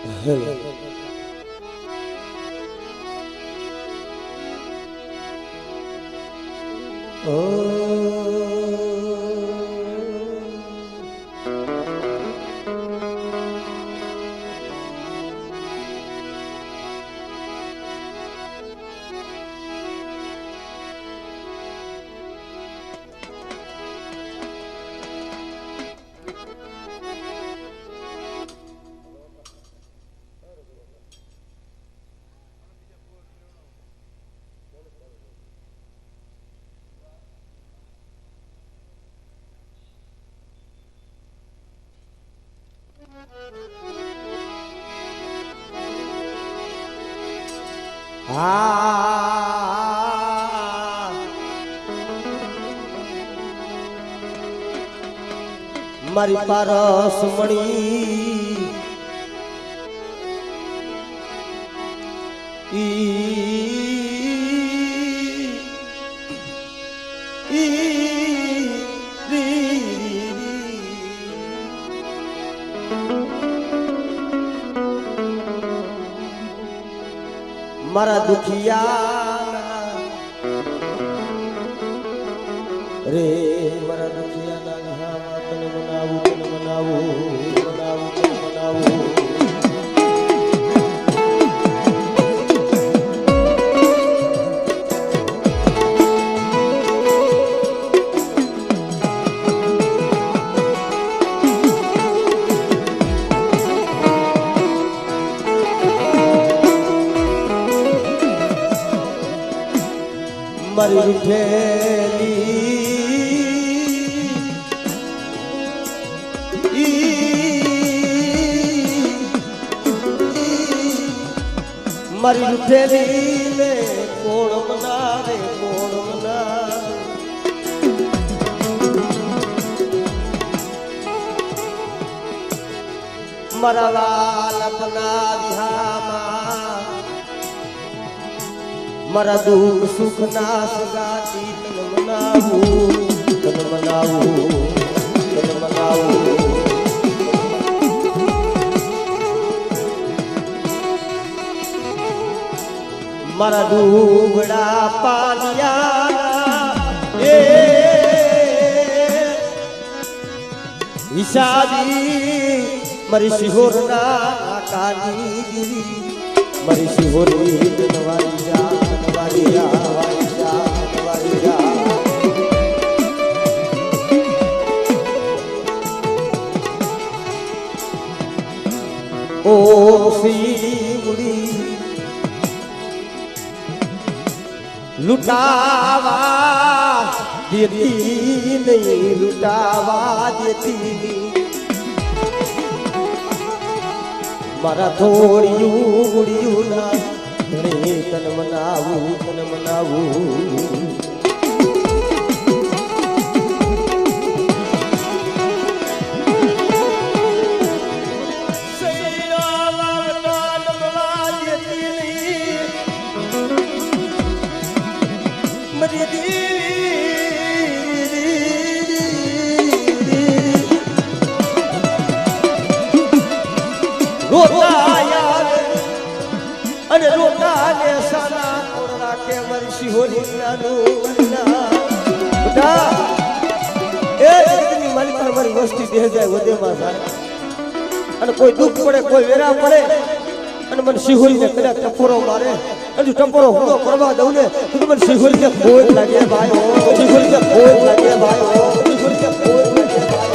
hello મારી પારસ મણી મારા દુખિયા રે મારા દુખિયા તને મનાવું તને મનાવું મનાવું તને મનાવું મારી રૂઠેલી ને કોણ મનાવે કોણ મનાવે મારા વાલપના વિહામાં મારા દુઃખ સુખ ના સગાતી તન મનાવું તન મનાવું તન મનાવું મારા ડૂબડા પાનિયા એ હિસાબી મારી શિહોરના કાની મારી શિહોરી નવારી જા નવારી જા નવારી જા નવારી જા ઓ શિવડી लुटावा देती नहीं लुटावा देती मारा थोड़िયું गुड़िયું ना તન મનાવું તન મનાવું રોતા યાર અને રોતા ને સાના કોરડા કે વર્ષી હોલી નાનું બેટા એ જગતની માલિક મારી વસ્તી દે જાય વધેમાં જાય અને કોઈ દુઃખ પડે કોઈ વેરા પડે અને મને શિહોરીને કદાચ ટપોરો મારે અને ટપોરો હુંડો કરવા દઉં ને તો મને શિહોરીને કોઈ લાગે ભાઈ શિહોરીને કોઈ લાગે ભાઈ શિહોરીને કોઈ લાગે ભાઈ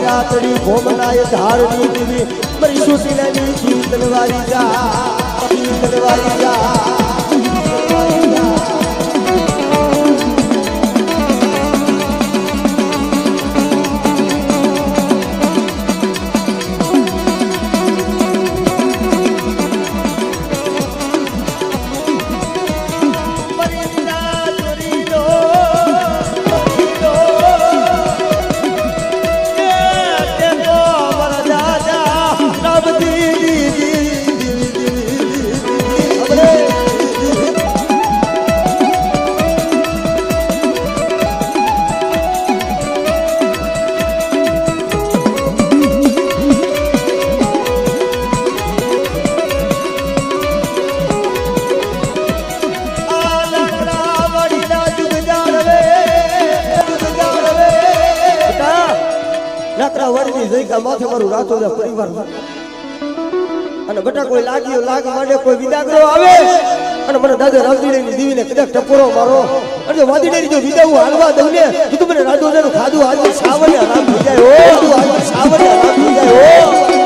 રાતડી ભોમનાય ધારણી દેવી મરી સુશીલાની ચિંતનવારી જા ચિંતનવારી જા જગ્યા માથે મારું રાતો પરિવાર અને બટા કોઈ લાગ્યો લાગ માંડે કોઈ વિદાગરો આવે અને મને દાદા રામજીની દીવીને કદાચ ટપોરો મારો અને વાદીડેરી જો વિદાઉ હાલવા દઉં ને તું મને રાધોજાનું ખાધું આજે સાવરિયા રામ થઈ જાય ઓ તું આજે સાવરિયા રામ થઈ જાય ઓ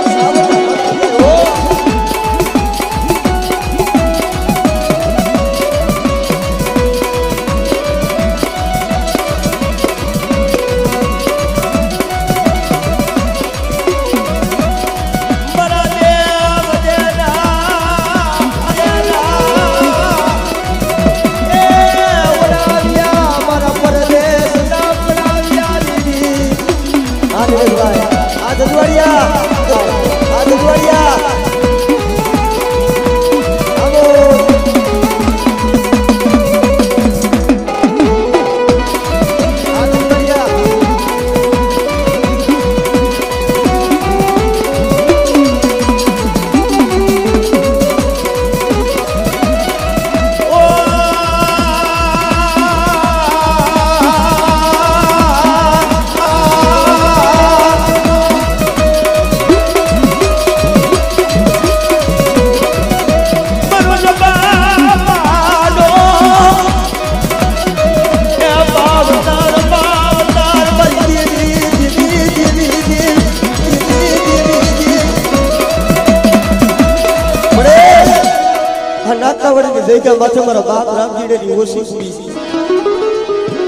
જગ્યા માથે મારા બાપ રામજીની ઓછી પૂરી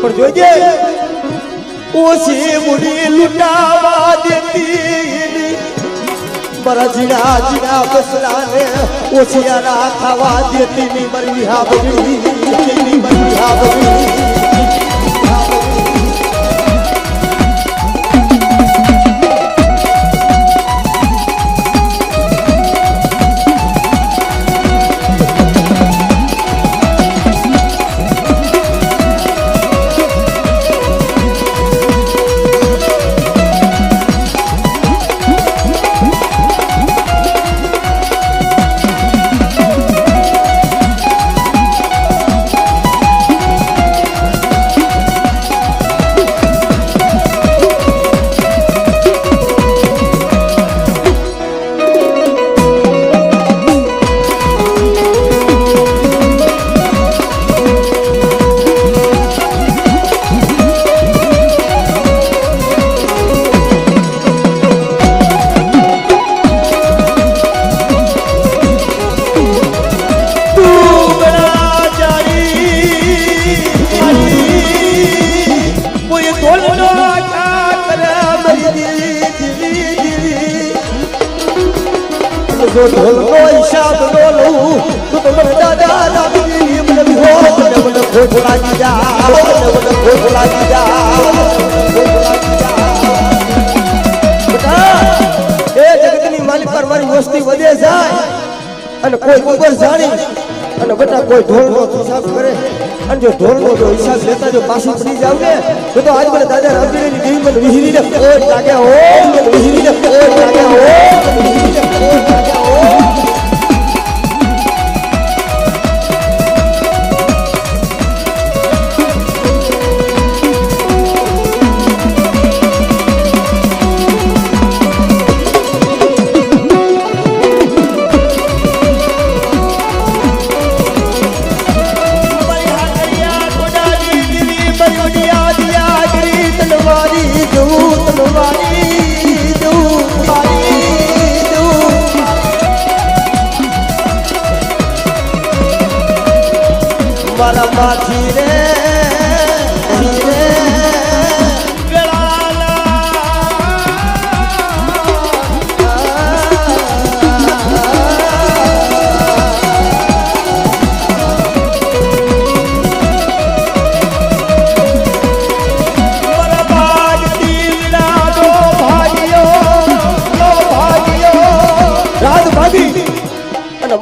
પણ જોજે ઓછી મુડી લૂંટાવા દેતી મારા જીણા જીણા બસરાને ઓછિયારા ખાવા દેતી ની મરવી હા બગડી ની મરવી હા બગડી जो ढोल को हिसाब डोलू तो मन दादा रामजी मन हो मन खोट लागी जा मन खोट लागी जा बेटा ए जगतनी मालिक पर मारी वस्ती વધે જાય અને કોઈ ઉપર જાણી અને બેટા કોઈ ઢોલનો હિસાબ કરે અને જો ઢોલનો જો હિસાબ લેતા જો પાછું પડી જાવ ને તો આજ મને દાદા રામજીની દેવી મને વિહિરીને કોટ લાગે હો મને વિહિરીને કોટ લાગે હો વિહિરીને કોટ લાગે હો મારા માથી રે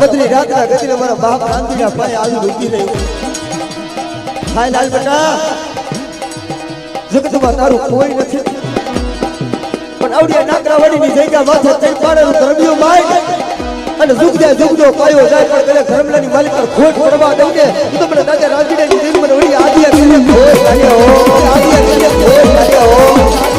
બદલી રાતના ગતિને મારા બાપ રામજીના પાયે આવી રૂકી રહી હાય લાલ બેટા જગતમાં તારું કોઈ નથી પણ આવડિયા નાકરાવાડીની જગ્યા માથે તઈ પાડેલું ધર્મિયો માય અને જુગદો પાયો જાય પણ કલે ધર્મલાની માલિક પર ખોટ કરવા દઉં ને તો મને દાદા રામજીની દેવી મને વળી આદિયા કરીને ખોટ લાગ્યો આદિયા કરીને ખોટ લાગ્યો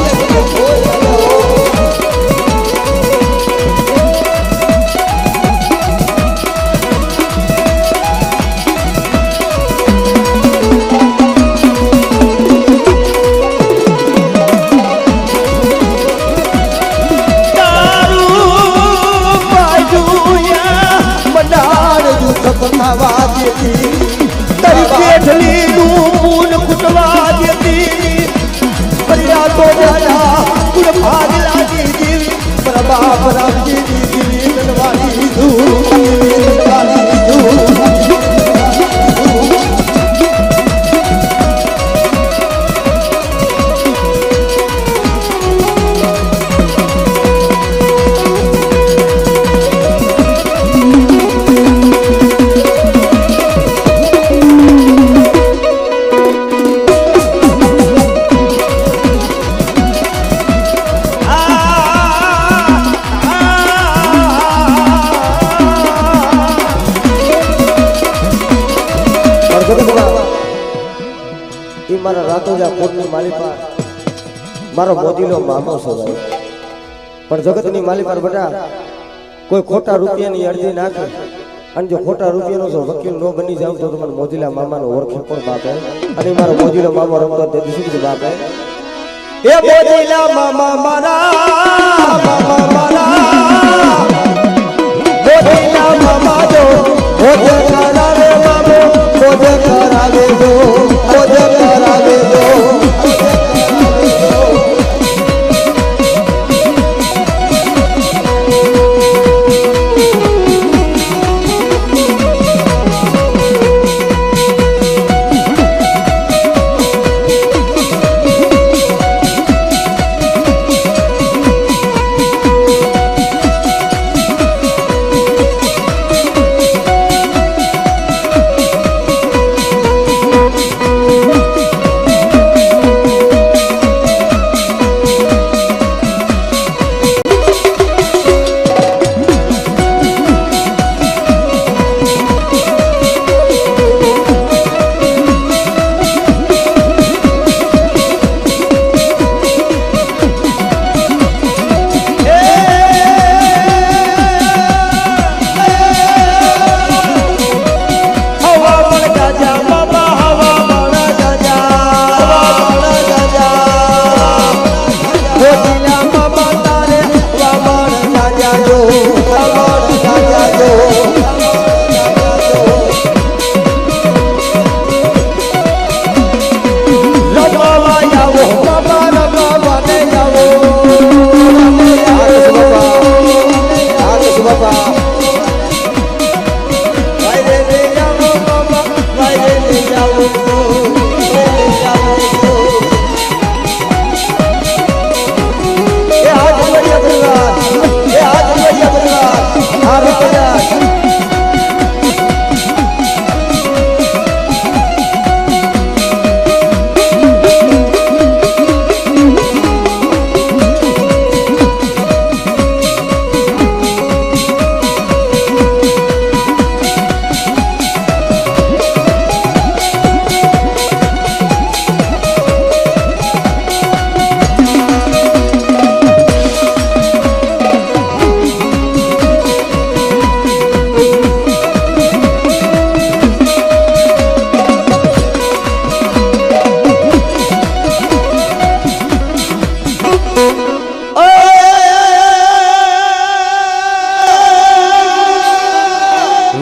ખાવા દેતી તારી પેઠની નું ખૂટવા દેતી પરિયા તો જાયા કુલ ભાગ લાગી દેવી પ્રભા પરાજી દીવી નનવાડી મારા રાતોજા કોટની માલિકા મારો મોદીનો મામો છે ભાઈ પણ જગતની માલિકા બેટા કોઈ ખોટા રૂપિયાની અરજી નાખે અને જો ખોટા રૂપિયાનો જો વકીલ નો બની જાવ તો મને મોદીલા મામાનો ઓળખે પણ બાપ અને મારો મોદીલો મામો રમતો તે દીધી બાપ એ મોદીલા મામા મારા મોદીલા મામા જો મોદે કરાવે મામો મોદે કરાવે જો મોદે કરાવે જો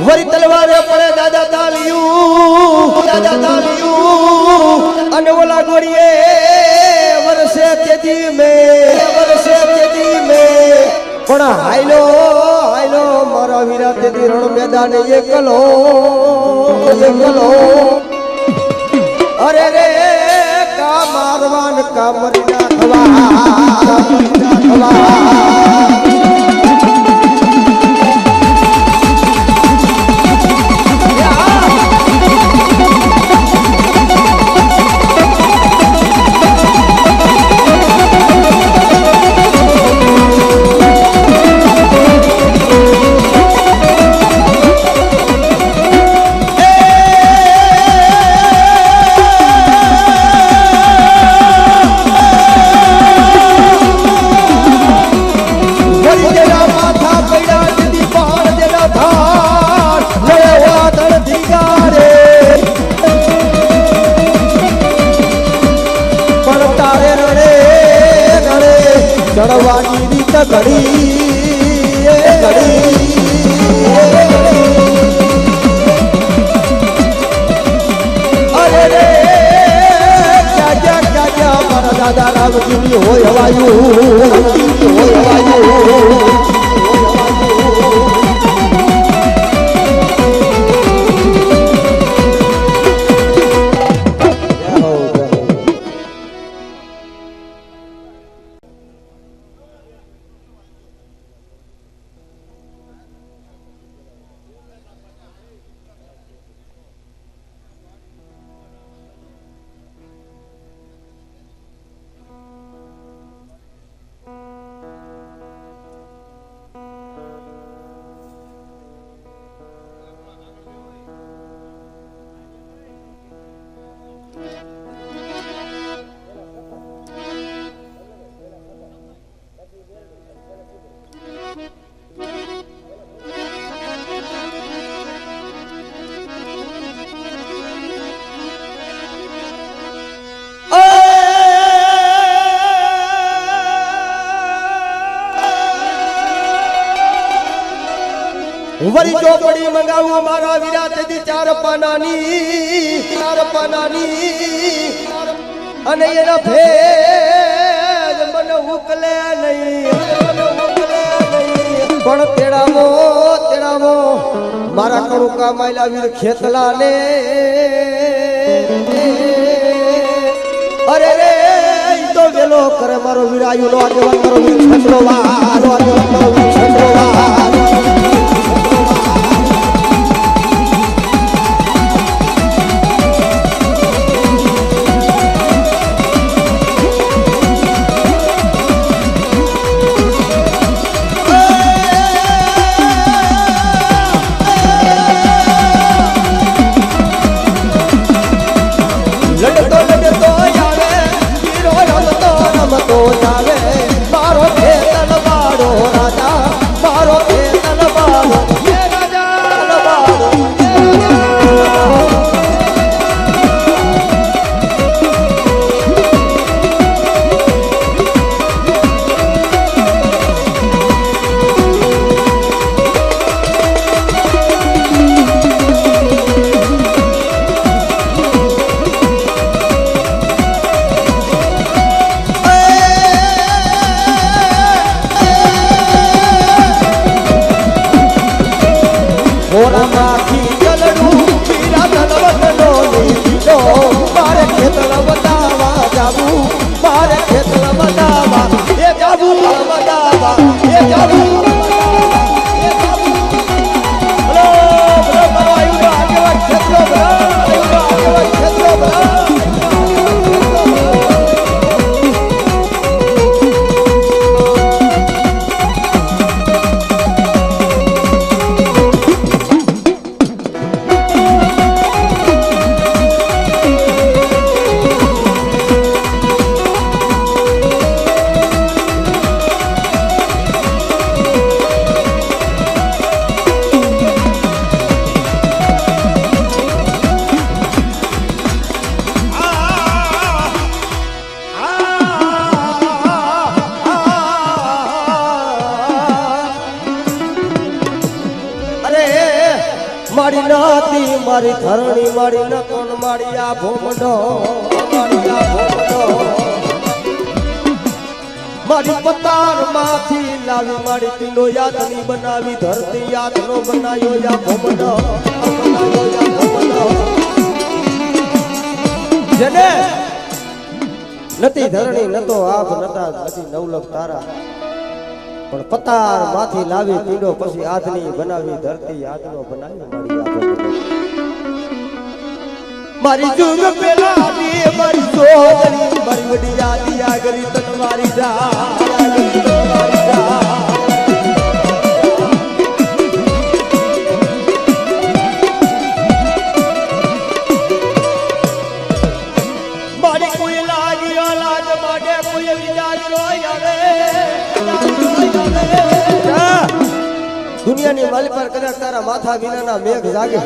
વરી તલવારે પડે દાદા તાલિયું અને ઓલા ગોળીએ વરસે તેજી મે પણ હાઈલો મારા વીરા તેજી રણ મેદાને એકલો અરે રે કા મારવાન કા મરી નાખવા ચડવાની રીત ઘડી દાદા રામજીની હોય હવાયું હોય હવાયું વરી ચોપડી મંગાવું મારા વિરાતથી ચાર પાનાની અને એના ભેદ મને ઉકલે નહીં પણ તેડાવો મારા કણુકા માયલા વીર ખેતલા ને અરે રે તો વેલો કરે મારો વિરાયુ નો આગેવાન મારો વીર છંદ્રો વારો આગેવાન મારો વીર છંદ્રો વારો મારી નાતી મારી ધરણી મારી ન કોણ મારી આ ભોમડો મારી પતાર માંથી લાવી મારી તીનો યાદની બનાવી ધરતી યાદ નો બનાયો યા ભોમડો જેને નથી ધરણી નતો આપ નતા નથી નવલખ તારા પણ પતાર માંથી લાવી પીડો પછી આદની બનાવી ધરતી આદનો બનાવી મારી જુગ પેલા મારી સોદરી મારી વડી યાદી આગરી તન મારી જા મારી કોઈ લાગી લાજ માટે કોઈ વિચાર રોય આવે દુનિયાની માલી પર કદાચ તારા માથા વિનાના મેઘ જાગે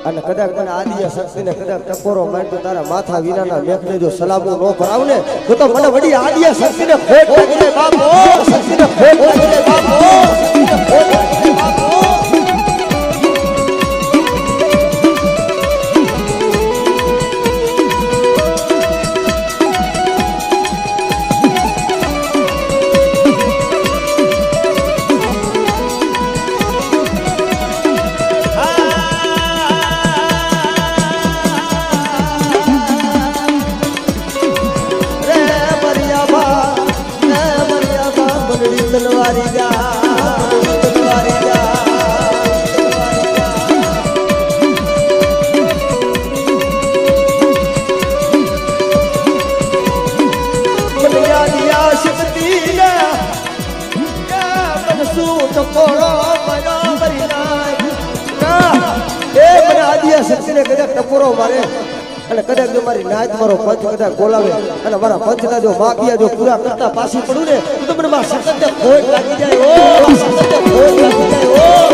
અને કદાચ મને આદિય શક્તિને કદાચ ટકોરો મારતો તારા માથા વિનાના મેઘને જો સલામો નો ભરાવ ને તો મને વડી આદિય શક્તિને ખોટ લાગી જાય બાપો શક્તિને ખોટ લાગી જાય બાપો શક્તિને ખોટ લાગી જાય બાપો તલવારી જા તલવારી જા શક્તિને કદાચ ટપોરો મારે અને કદાચ જો મારી નાયત મારો પંચ કદાચ બોલાવે અને મારા પંચના જો માગિયા જો પૂરા કરતા પાછી પડું ને તો મને મારા સતત ખોટ લાગી જાય ઓ સતત ખોટ લાગી જાય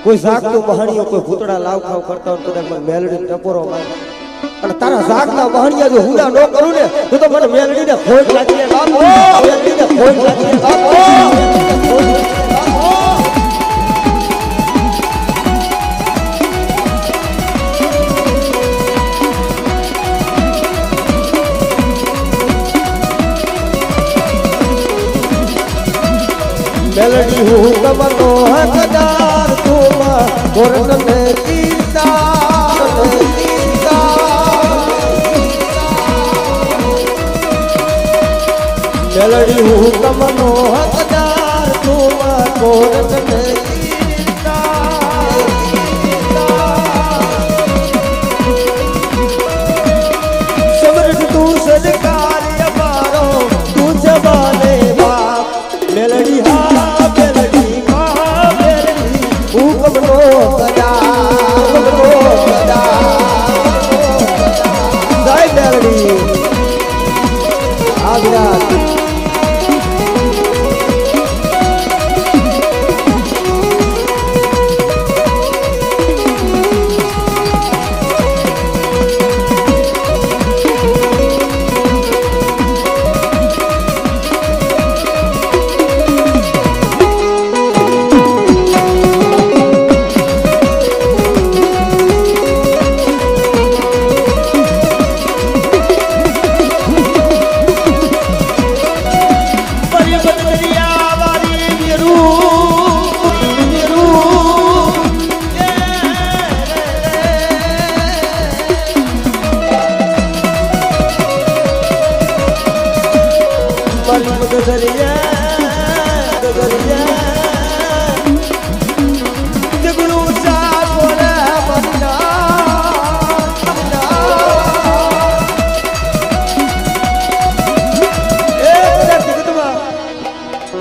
કોઈ જાગતું મહાણીઓ કોઈ ભૂતડા લાવ ખાવ કરતા હોય કદાચ મને મેલડી ટપોરો મારે અને તારા જાગતા મહાણીયા જો હુડા ન કરું ને તો મને મેલડીને ખોટ લાગી જાય બાપો મેલડીને ખોટ લાગી જાય બાપો મેલડી હું કમનો હકદાર તુમા કોરતને તીતા મેલડી હું કમનો હકદાર તુમા કોરતને સમૃદ્ધ તું સદકાર અમારો તું જવાને બાપ મેલડી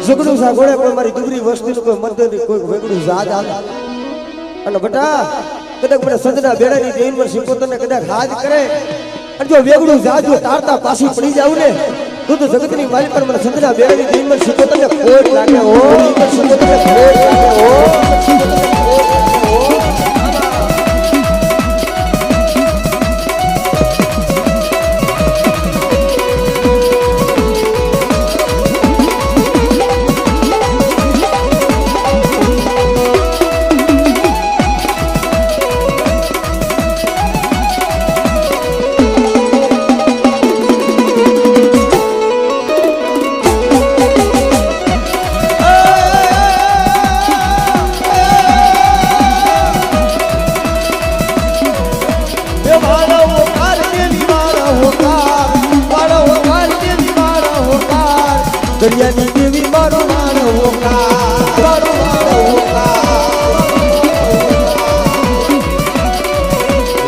ઝઘડું સાગોડે પણ મારી દુબરી વસ્તીનું કોઈ મદદ કોઈ વેગડું યાદ આવે અને બટા કદાચ મને સંતના બેડાની દેન પર સિકોતરને કદાચ હાજ કરે અને જો વેગડું યાદ જો તારતા પાછી પડી જાવ ને તો જગતની મારી પર મને સંતના બેડાની દેન પર સિકોતરને ખોટ લાગે હો સિકોતરને ખોટ લાગે હો દરિયાની દેવી મારો મારો હોકાર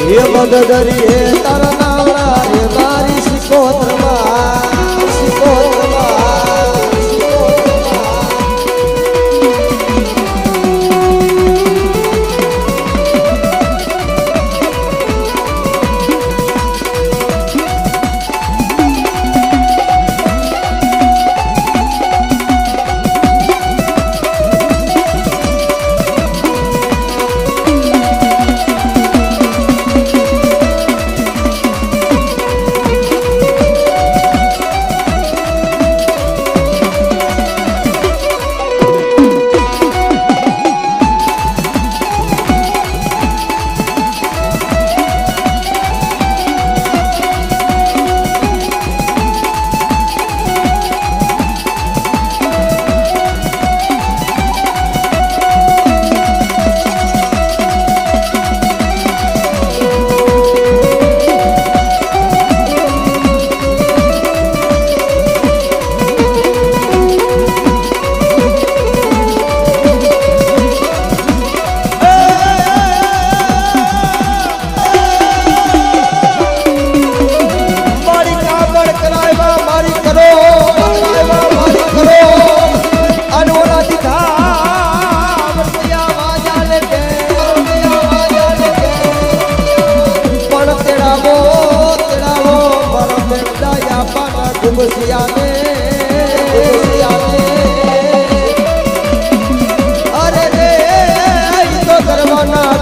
હે મદદરી હે તારા નાવડા હે મારી સિકોતરમાં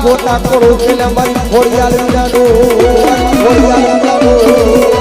જોતા કોળું પેલા મારી ખોડિયાલ વિનાનું ખોડિયાલ વિનાનું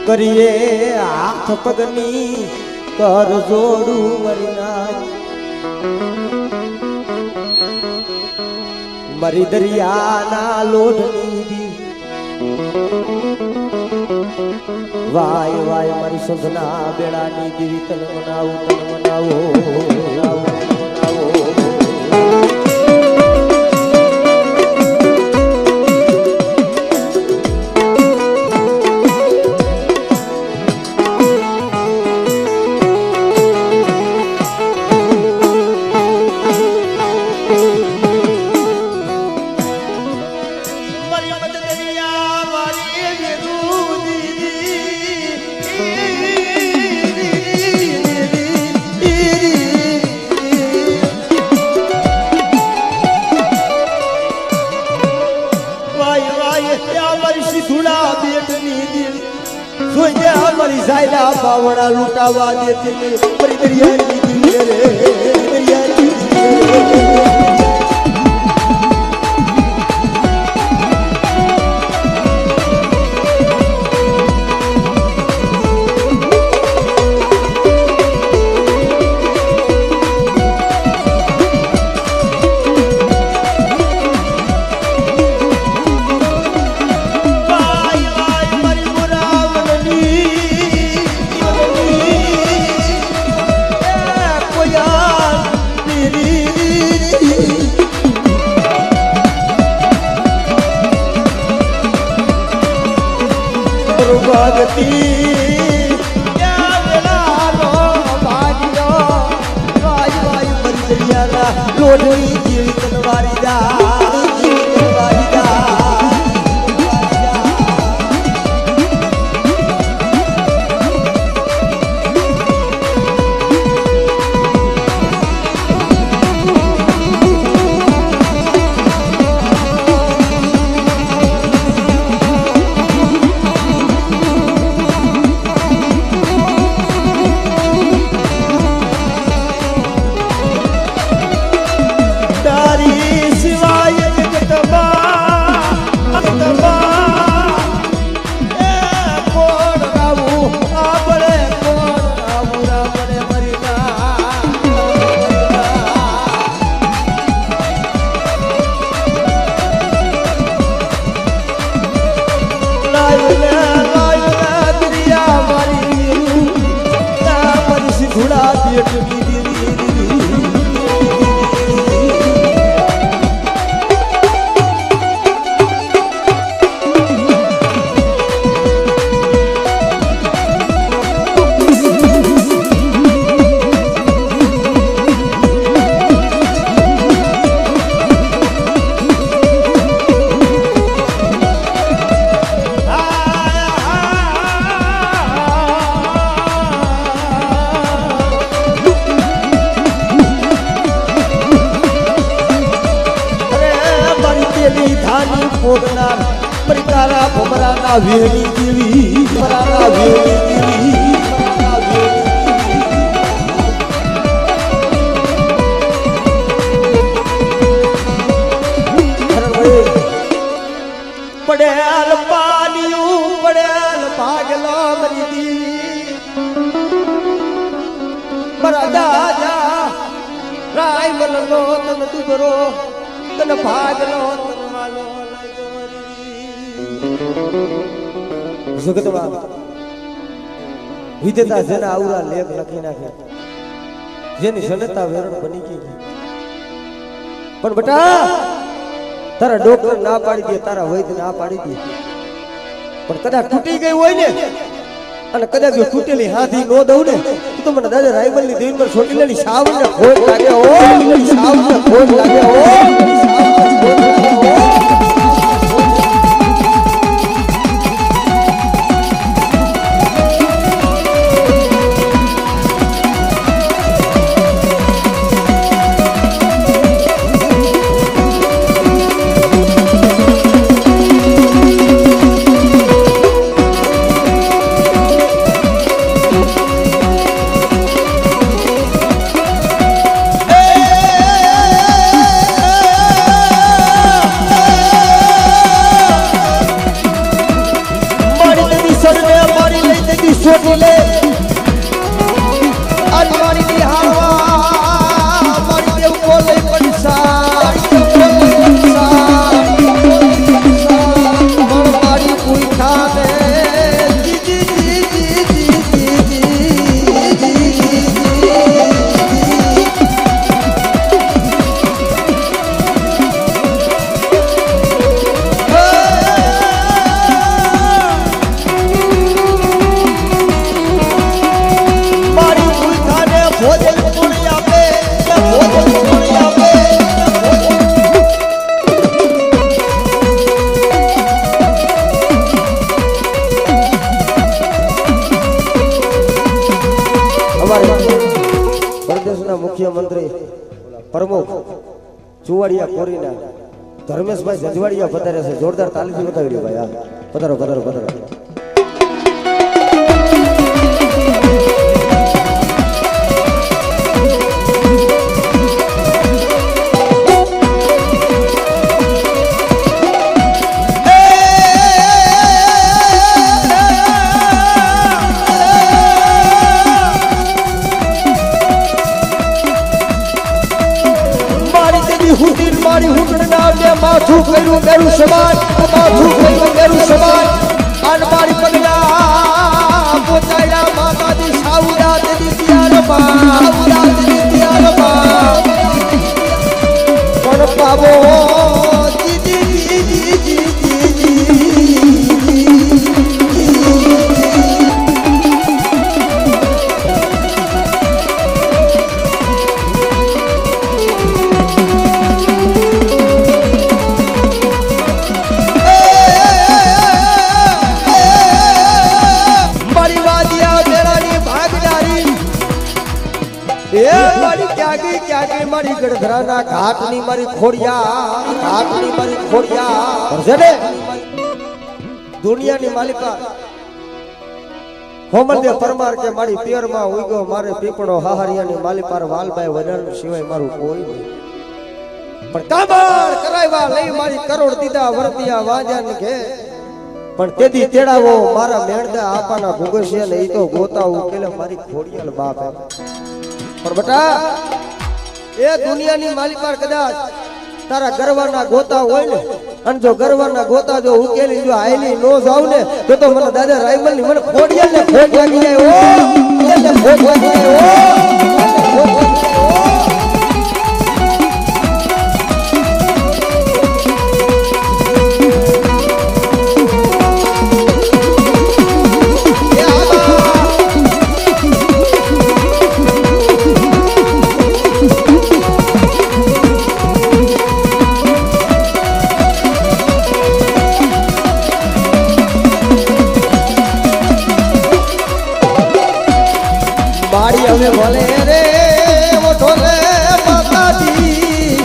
કરીએ હાથ પગની કર જોડું મરીના મરી દરિયાના લોઢની વાય વાય મારી સંધના બેડાની દેવી તન મનાવો સાયલા પાવડા લૂટાવા દેતી પરી દરિયાની દિલ રે દરિયાની ઓઢણી જેવી તલવારી પોગનાર પરિકારા ભમરાના વેણી જેવી ભમરાના વેણી જેવી પડેલ પાનિયું પડેલ ભાગલો મરી દી મારા દાદા રાય મનનો તન દુબરો તન ભાગલો તન માલો જગતમાં વિધેતા જેના આવરા લેખ લખી નાખ્યા જેની જનતા વેરણ બની ગઈ પણ બેટા તારા ડોક્ટર ના પાડી દે તારા વૈદ્ય ના પાડી દે પણ કદાચ તૂટી ગઈ હોય ને અને કદાચ જો તૂટેલી હાથી નો દઉં ને તો મને દાદા રાયબલ ની દેવી પર છોટી લેલી સાવને ખોટ લાગે ઓ સાવને ખોટ લાગે ઓ મુખ્યમંત્રી પ્રમુખ ચુવાડિયા કોરીના ધર્મેશભાઈ જજવાડિયા પધારે છે જોરદાર તાલીથી બતાવી રહ્યો ભાઈ પધારો પધારો પધારો માથું કર્યું મેરું સમાન માથું કર્યું મેરું સમાન અન મારી પગલા પોતાયા માતાજી સાઉડા દેવી દિયારમાં પણ પાવો એ મારી ક્યાંકી મારી ગઢધરાના ઘાટની મારી ખોડિયા છે ને દુનિયાની માલિકા હોમલદેવ પરમાર કે મારી પિયરમાં ઉગ્યો મારે પીપળો હાહરિયાની માલિપાર વાલભાઈ વરણ સિવાય મારું કોઈ નહીં પણ કાબાર કરાવ્યા લઈ મારી કરોડ દીધા વર્તિયા વાજાને કે પણ તેથી તેડાવો મારા મેણદા આપાના ભૂગસ્યા ને ઈ તો ગોતા ઉકેલે મારી ખોડિયાલ બાપ પણ બટા એ દુનિયાની માલિપાર કદાચ તારા ગરવાના ગોતા હોય ને અને જો ગરવાના ગોતા જો ઉકેલી જો આયલી નો જાવ ને તો મને દાદા રાયમલ ની મને ખોડિયાલ ને ખોટ લાગી જાય ઓ એટલે ખોટ લાગી જાય ઓ હવે ભલે રે ઓઠો રે માતાજી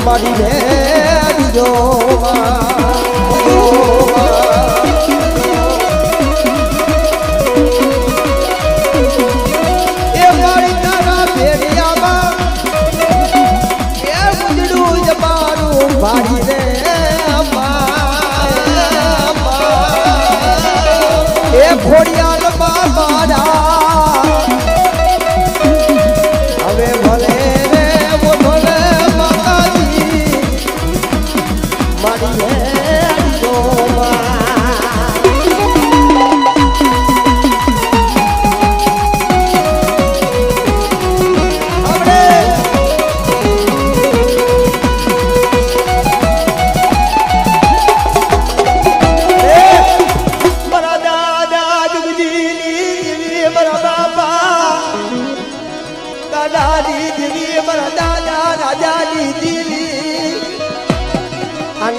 મારી ભેડી જો એ મારી તારા ભેડિયામાં એ ઉજડું જ મારું ભાડી રે એ ખોડિયાલ બાબા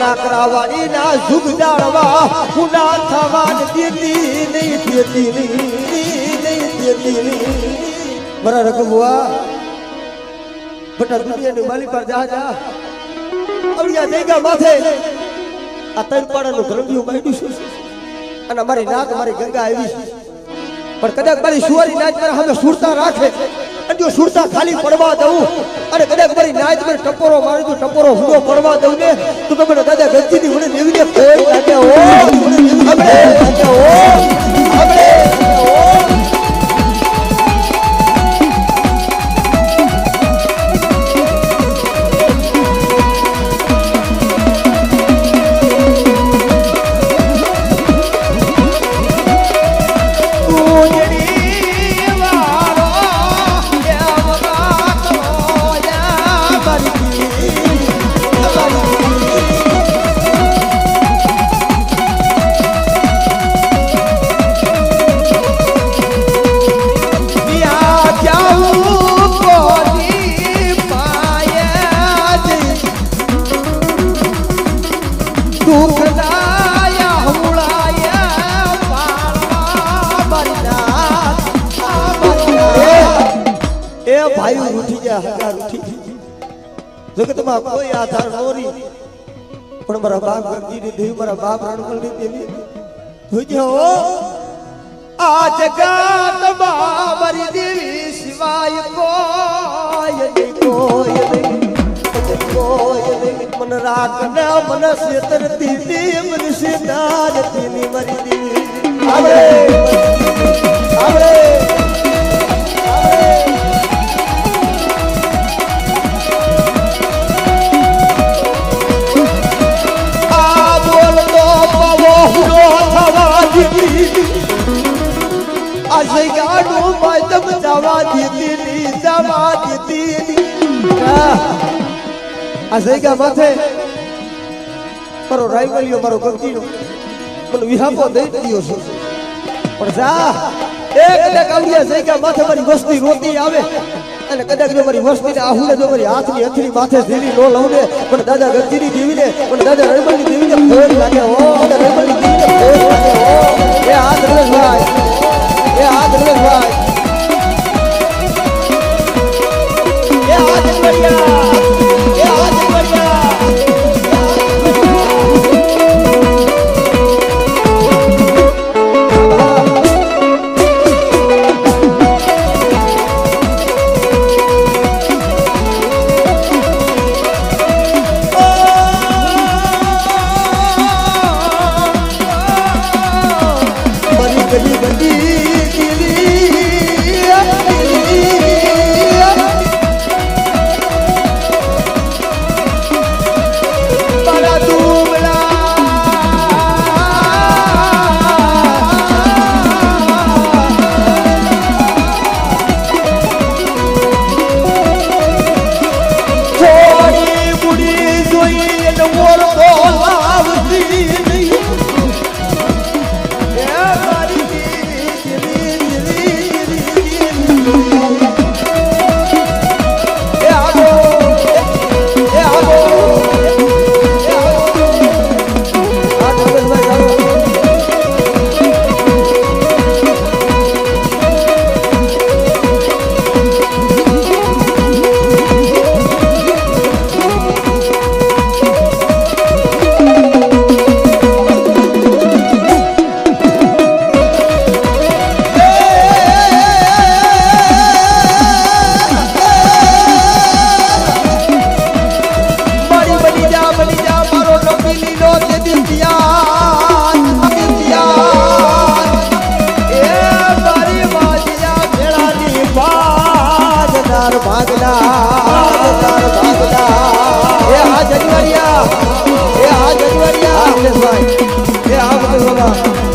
નાકરાવાળી ના જુગ જાળવા પુના થવા દેતી નહીં મારા રઘુબુઆ બટા દુનિયાની માલી પર જા અવળિયા દેગા માથે આ તન પાડાનું ગરંડિયું માંડ્યું છે અને મારી નાક મારી ગંગા આવી છે પણ કદાચ મારી સુવારી નાચ પર હવે સુરતા રાખે અને જો સુરતા ખાલી પડવા દઉં અને કદાચ મારી નાચ પર ટપોરો મારી તો ટપોરો હુડો પડવા દઉં ને તો તમે દાદા ગંજીની મને દેવીને કોઈ લાગે ઓ આપણે લાગે ઓ આપણે જગતમાં કોઈ આધાર નોરી પણ મારા બાપ ગંજીની દેવી મારા બાપ રણકલની દેવી જોજો આ જગતમાં મારી દેવી સિવાય કોઈ નહીં મન રાખના મન સેતરતી દેવ મન સેદારતી મારી દેવી આવે માથે મારો રાયવલિયો મારો ગંજીનો મને વિહાપો દઈ દીધો છે પણ જા એક કદાચ આવડિયા જગ્યા માથે મારી વસ્તી રોતી આવે અને કદાચ જો મારી વસ્તીને આહુને જો મારી હાથની હથરી માથે ઝીલી નો લઉં ને પણ દાદા ગંજીની દેવીને પણ દાદા રણબલની દેવીને ફોન લાગે હો રણબલની દેવીને ફોન લાગે હો એ હાથ રમેશભાઈ તાર ભાગલા તાર ભાગલા એ હા જજવાડિયા એ હા જજવાડિયા એ આ બધું